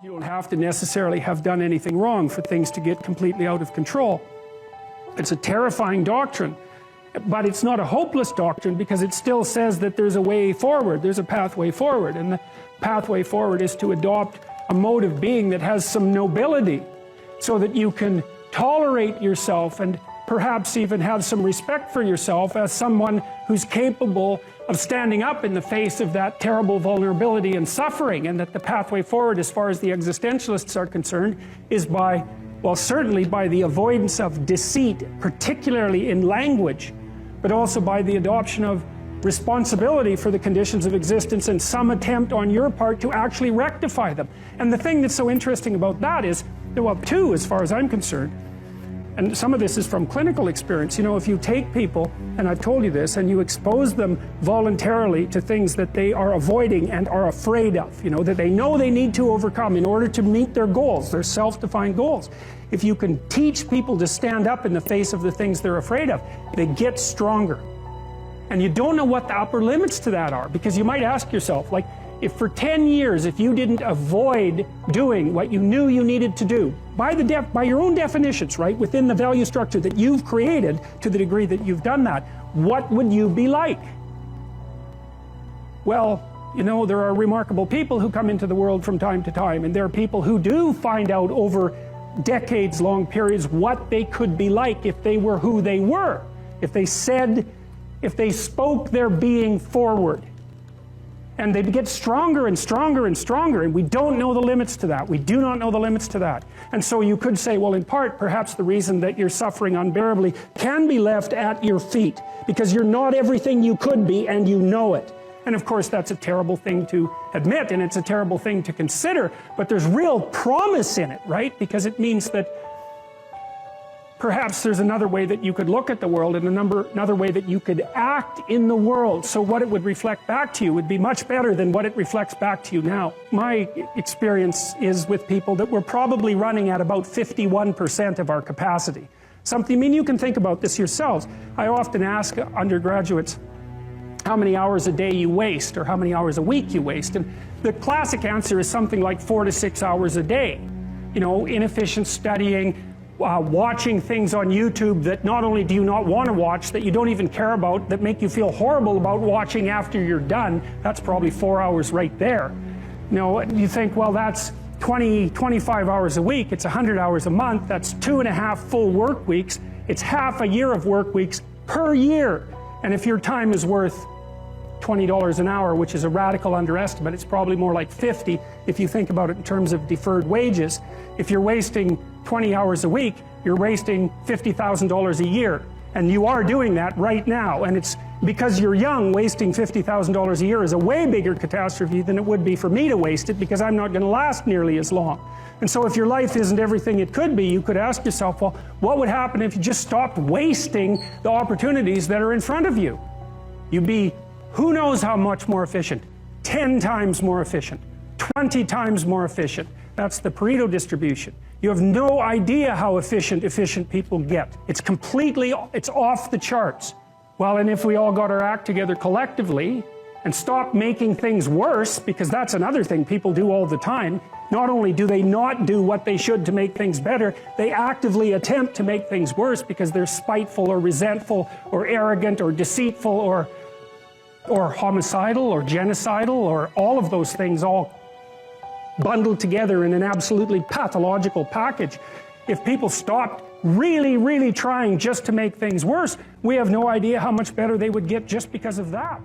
You don't have to necessarily have done anything wrong for things to get completely out of control. It's a terrifying doctrine, but it's not a hopeless doctrine because it still says that there's a way forward, there's a pathway forward, and the pathway forward is to adopt a mode of being that has some nobility so that you can tolerate yourself and perhaps even have some respect for yourself as someone who's capable of standing up in the face of that terrible vulnerability and suffering, and that the pathway forward, as far as the existentialists are concerned, is by, well, certainly by the avoidance of deceit, particularly in language, but also by the adoption of responsibility for the conditions of existence and some attempt on your part to actually rectify them. And the thing that's so interesting about that is, well, two, as far as I'm concerned, and some of this is from clinical experience. You know, if you take people, and I've told you this, and you expose them voluntarily to things that they are avoiding and are afraid of, you know, that they know they need to overcome in order to meet their goals, their self-defined goals. If you can teach people to stand up in the face of the things they're afraid of, they get stronger. And you don't know what the upper limits to that are, because you might ask yourself, like, if for 10 years, if you didn't avoid doing what you knew you needed to do, by your own definitions, right, within the value structure that you've created, to the degree that you've done that, what would you be like? Well, you know, there are remarkable people who come into the world from time to time, and there are people who do find out over decades-long periods what they could be like if they were who they were, if they spoke their being forward. And they get stronger and stronger and stronger, and we don't know the limits to that. We do not know the limits to that. And so you could say, well, in part, perhaps the reason that you're suffering unbearably can be left at your feet, because you're not everything you could be, and you know it. And of course, that's a terrible thing to admit, and it's a terrible thing to consider, but there's real promise in it, right? Because it means that perhaps there's another way that you could look at the world, and another way that you could act in the world, so what it would reflect back to you would be much better than what it reflects back to you now. My experience is with people that we're probably running at about 51% of our capacity. I mean, you can think about this yourselves. I often ask undergraduates how many hours a day you waste, or how many hours a week you waste, and the classic answer is something like 4 to 6 hours a day. You know, inefficient studying, watching things on YouTube that not only do you not want to watch, that you don't even care about, that make you feel horrible about watching after you're done. That's probably 4 hours right there. You know, you think, well, that's 25 hours a week, it's 100 hours a month, that's 2.5 full work weeks, it's half a year of work weeks per year. And if your time is worth $20 an hour, which is a radical underestimate, it's probably more like 50 if you think about it in terms of deferred wages. If you're wasting 20 hours a week, you're wasting $50,000 a year. And you are doing that right now. And it's because you're young, wasting $50,000 a year is a way bigger catastrophe than it would be for me to waste it, because I'm not going to last nearly as long. And so if your life isn't everything it could be, you could ask yourself, well, what would happen if you just stopped wasting the opportunities that are in front of you? You'd be who knows how much more efficient, 10 times more efficient, 20 times more efficient. That's the Pareto distribution. You have no idea how efficient people get. It's off the charts. Well, and if we all got our act together collectively and stopped making things worse, because that's another thing people do all the time, not only do they not do what they should to make things better, they actively attempt to make things worse because they're spiteful or resentful or arrogant or deceitful or homicidal or genocidal, or all of those things all bundled together in an absolutely pathological package. If people stopped really, really trying just to make things worse, we have no idea how much better they would get just because of that.